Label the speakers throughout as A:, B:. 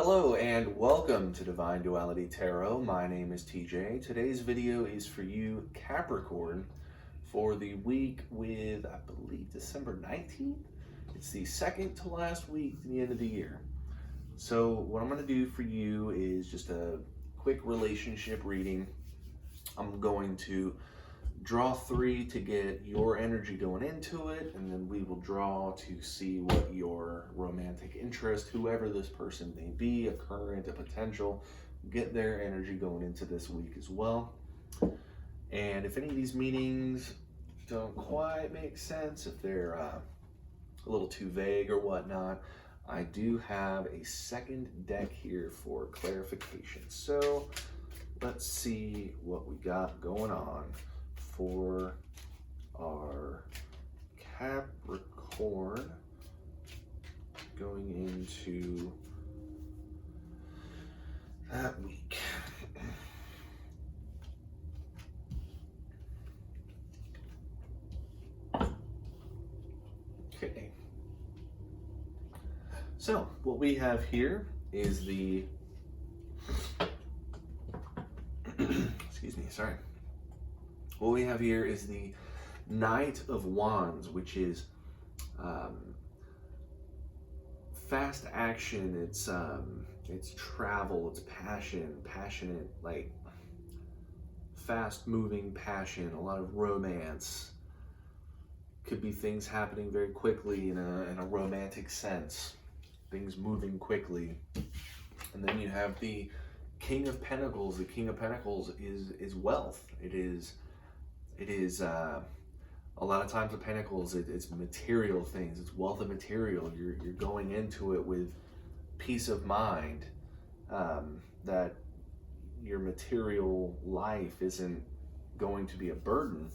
A: Hello and welcome to Divine Duality Tarot. My name is TJ. Today's video is for you, Capricorn, for the week with, I believe, December 19th. It's the second to last week at the end of the year. So what I'm going to do for you is just a quick relationship reading. I'm going to draw three to get your energy going into it, and then we will draw to see what your romantic interest, whoever this person may be, a current, a potential, get their energy going into this week as well. And if any of these meanings don't quite make sense, if they're a little too vague or whatnot, I do have a second deck here for clarification. So let's see what we got going on for our Capricorn going into that week. Okay. So what we have here is the excuse me, sorry. What we have here is the Knight of Wands, which is fast action. It's travel. It's passionate, like fast-moving passion. A lot of romance. Could be things happening very quickly in a romantic sense. Things moving quickly, and then you have the King of Pentacles. The King of Pentacles is wealth. It is a lot of times with Pentacles, it's material things. It's wealth of material. You're going into it with peace of mind, that your material life isn't going to be a burden.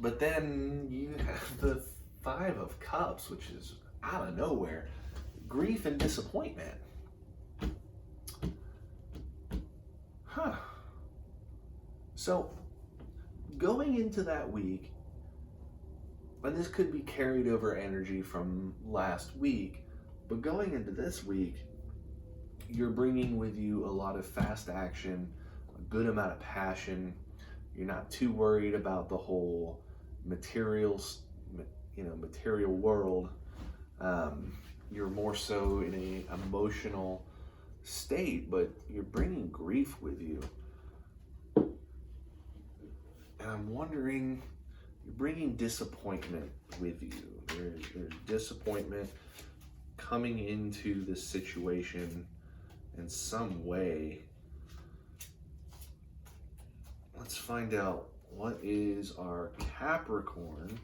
A: But then you have the Five of Cups, which is out of nowhere. Grief and disappointment. Huh. So going into that week, and this could be carried over energy from last week, but going into this week, you're bringing with you a lot of fast action, a good amount of passion. You're not too worried about the whole material world. You're more so in an emotional state, but you're bringing grief with you. And I'm wondering, you're bringing disappointment with you. There's disappointment coming into this situation in some way. Let's find out what is our Capricorn.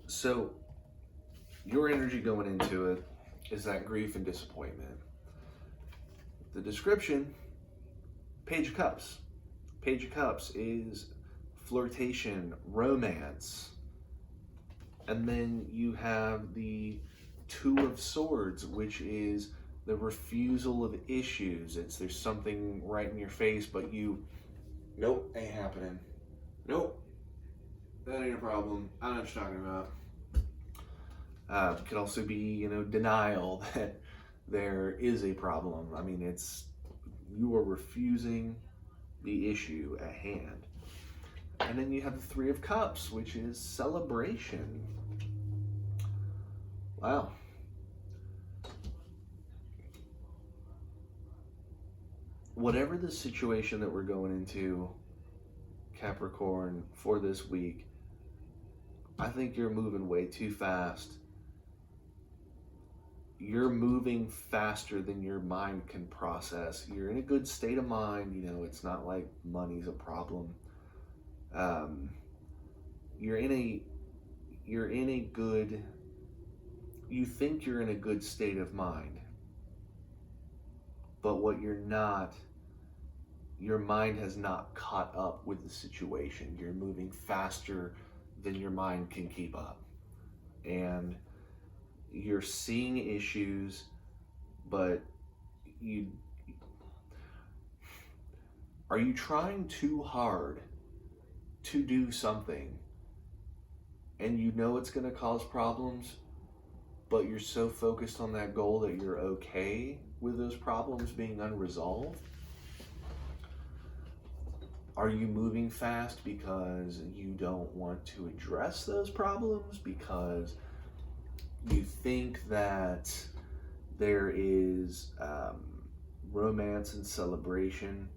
A: So your energy going into it is that grief and disappointment. The description, Page of Cups. Page of Cups is flirtation, romance. And then you have the Two of Swords, which is the refusal of issues. There's something right in your face, but nope, ain't happening. Nope, that ain't a problem. I know what you're talking about. Could also be, denial that there is a problem. I mean, you are refusing the issue at hand. And then you have the Three of Cups, which is celebration. Wow. Whatever the situation that we're going into, Capricorn, for this week, I think you're moving way too fast. You're moving faster than your mind can process. You're in a good state of mind. It's not like money's a problem. You think you're in a good state of mind, but what you're not, your mind has not caught up with the situation. You're moving faster than your mind can keep up. And you're seeing issues, but are you trying too hard to do something and you know it's going to cause problems, but you're so focused on that goal that you're okay with those problems being unresolved? Are you moving fast because you don't want to address those problems? Because you think that there is romance and celebration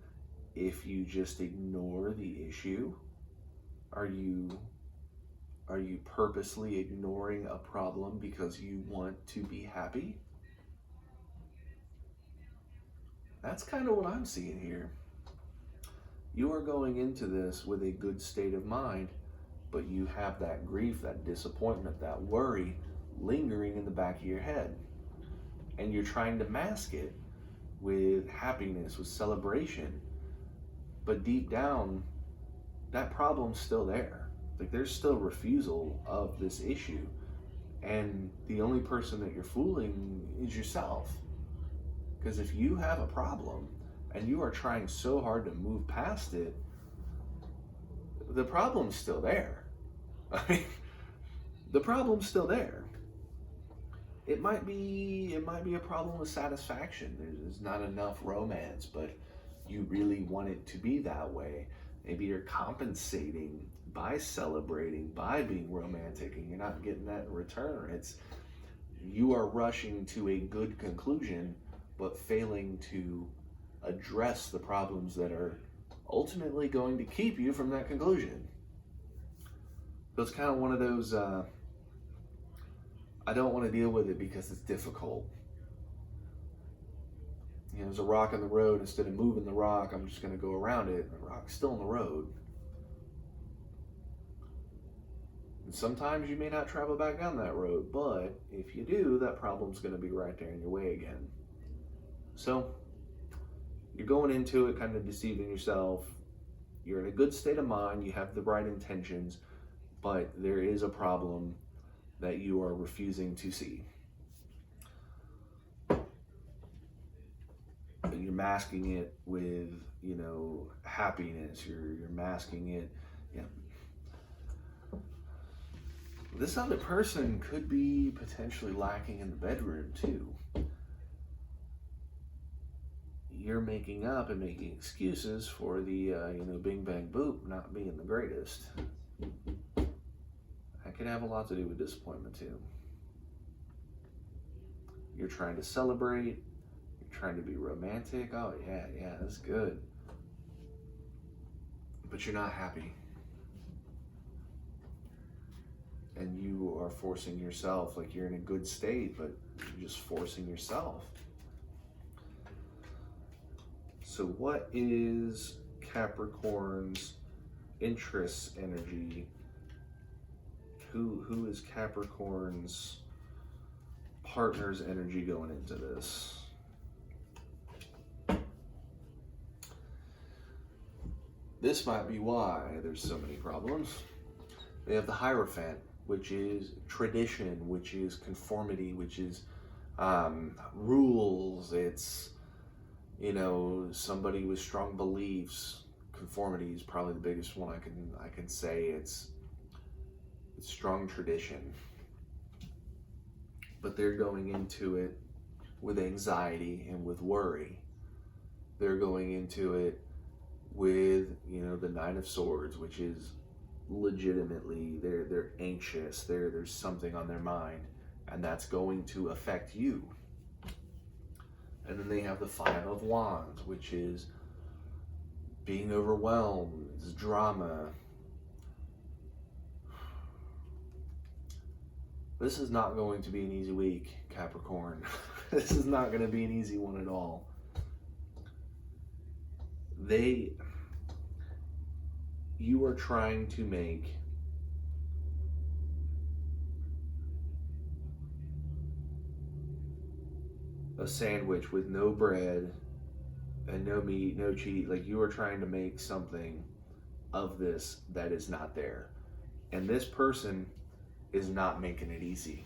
A: if you just ignore the issue? Are you purposely ignoring a problem because you want to be happy? That's kind of what I'm seeing here. You are going into this with a good state of mind, but you have that grief, that disappointment, that worry lingering in the back of your head. And you're trying to mask it with happiness, with celebration. But deep down, that problem's still there. Like, there's still refusal of this issue. And the only person that you're fooling is yourself. Because if you have a problem and you are trying so hard to move past it, the problem's still there. I mean, the problem's still there. It might be a problem with satisfaction. There's not enough romance, but you really want it to be that way. Maybe you're compensating by celebrating, by being romantic, and you're not getting that in return. You are rushing to a good conclusion, but failing to address the problems that are ultimately going to keep you from that conclusion. So it's kind of one of those, I don't want to deal with it because it's difficult. You know, there's a rock in the road. Instead of moving the rock, I'm just going to go around it. The rock's still in the road. And sometimes you may not travel back down that road, but if you do, that problem's going to be right there in your way again. So you're going into it kind of deceiving yourself. You're in a good state of mind. You have the right intentions, but there is a problem that you are refusing to see. And you're masking it with, happiness. You're masking it. This other person could be potentially lacking in the bedroom too. You're making up and making excuses for the, bing bang boop not being the greatest. That could have a lot to do with disappointment too. You're trying to celebrate. You're trying to be romantic. Oh yeah, that's good. But you're not happy. And you are forcing yourself, like you're in a good state, but you're just forcing yourself. So what is Capricorn's interest energy? Who is Capricorn's partner's energy going into this? This might be why there's so many problems. They have the Hierophant, which is tradition, which is conformity, which is rules. It's, somebody with strong beliefs. Conformity is probably the biggest one I can say. It's strong tradition. But they're going into it with anxiety and with worry. They're going into it with, the Nine of Swords, which is legitimately they're anxious. There's something on their mind, and that's going to affect you. And then they have the Five of Wands, which is being overwhelmed, it's drama. This is not going to be an easy week, Capricorn. This is not going to be an easy one at all. You are trying to make a sandwich with no bread and no meat, no cheese. Like, you are trying to make something of this that is not there. And this person is not making it easy.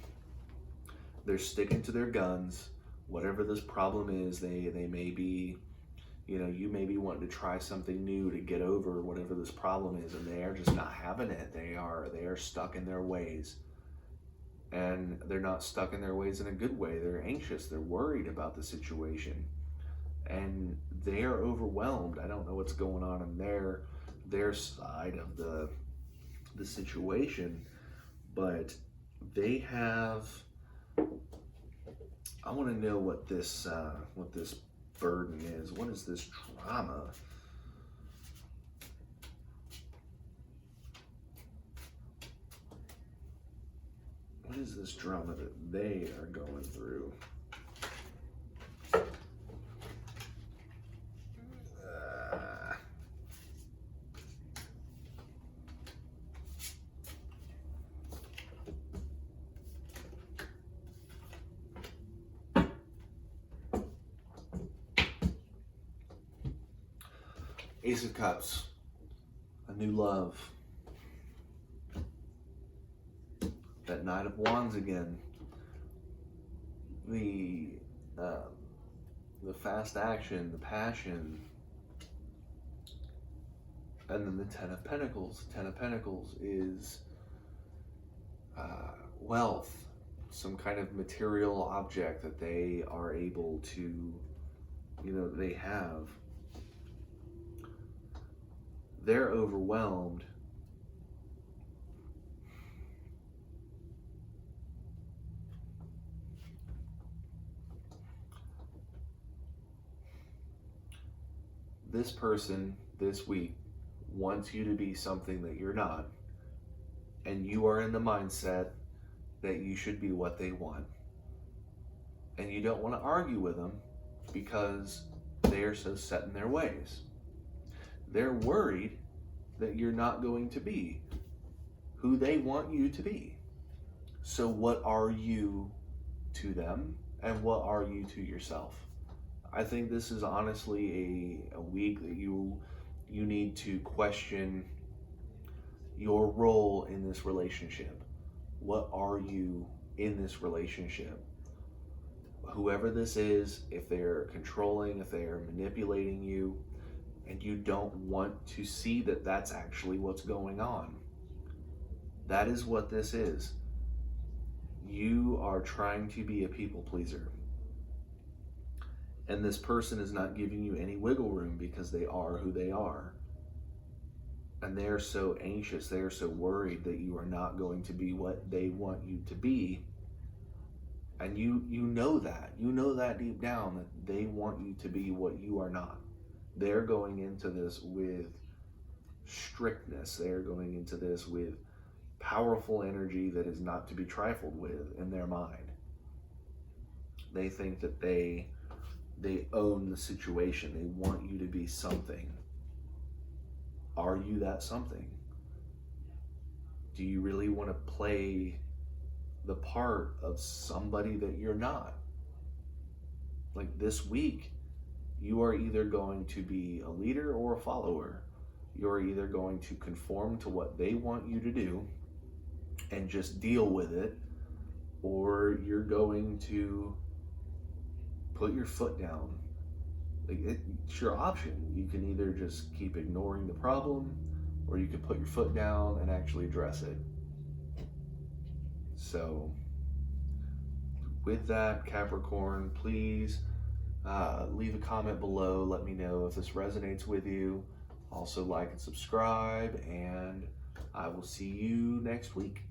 A: They're sticking to their guns. Whatever this problem is, they may be, You know, you may be wanting to try something new to get over whatever this problem is, and they are just not having it. They are stuck in their ways. And they're not stuck in their ways in a good way. They're anxious. They're worried about the situation. And they are overwhelmed. I don't know what's going on in their side of the situation, but they have, I want to know what this burden is. What is this drama? What is this drama that they are going through? Ace of Cups, a new love. That Knight of Wands again. The fast action, the passion, and then the Ten of Pentacles. Ten of Pentacles is wealth, some kind of material object that they are able to, they have. They're overwhelmed. This person this week wants you to be something that you're not, and you are in the mindset that you should be what they want. And you don't want to argue with them because they are so set in their ways. They're worried that you're not going to be who they want you to be. So what are you to them, and what are you to yourself? I think this is honestly a week that you need to question your role in this relationship. What are you in this relationship? Whoever this is, if they're controlling, if they're manipulating you, and you don't want to see that that's actually what's going on. That is what this is. You are trying to be a people pleaser. And this person is not giving you any wiggle room because they are who they are. And they are so anxious, they are so worried that you are not going to be what they want you to be. And you know that. You know that deep down that they want you to be what you are not. They're going into this with strictness. They're going into this with powerful energy that is not to be trifled with in their mind. They think that they own the situation. They want you to be something. Are you that something? Do you really want to play the part of somebody that you're not? Like this week, you are either going to be a leader or a follower. You're either going to conform to what they want you to do and just deal with it, or you're going to put your foot down. It's your option. You can either just keep ignoring the problem, or you can put your foot down and actually address it. So with that, Capricorn, please leave a comment below. Let me know if this resonates with you. Also like and subscribe, and I will see you next week.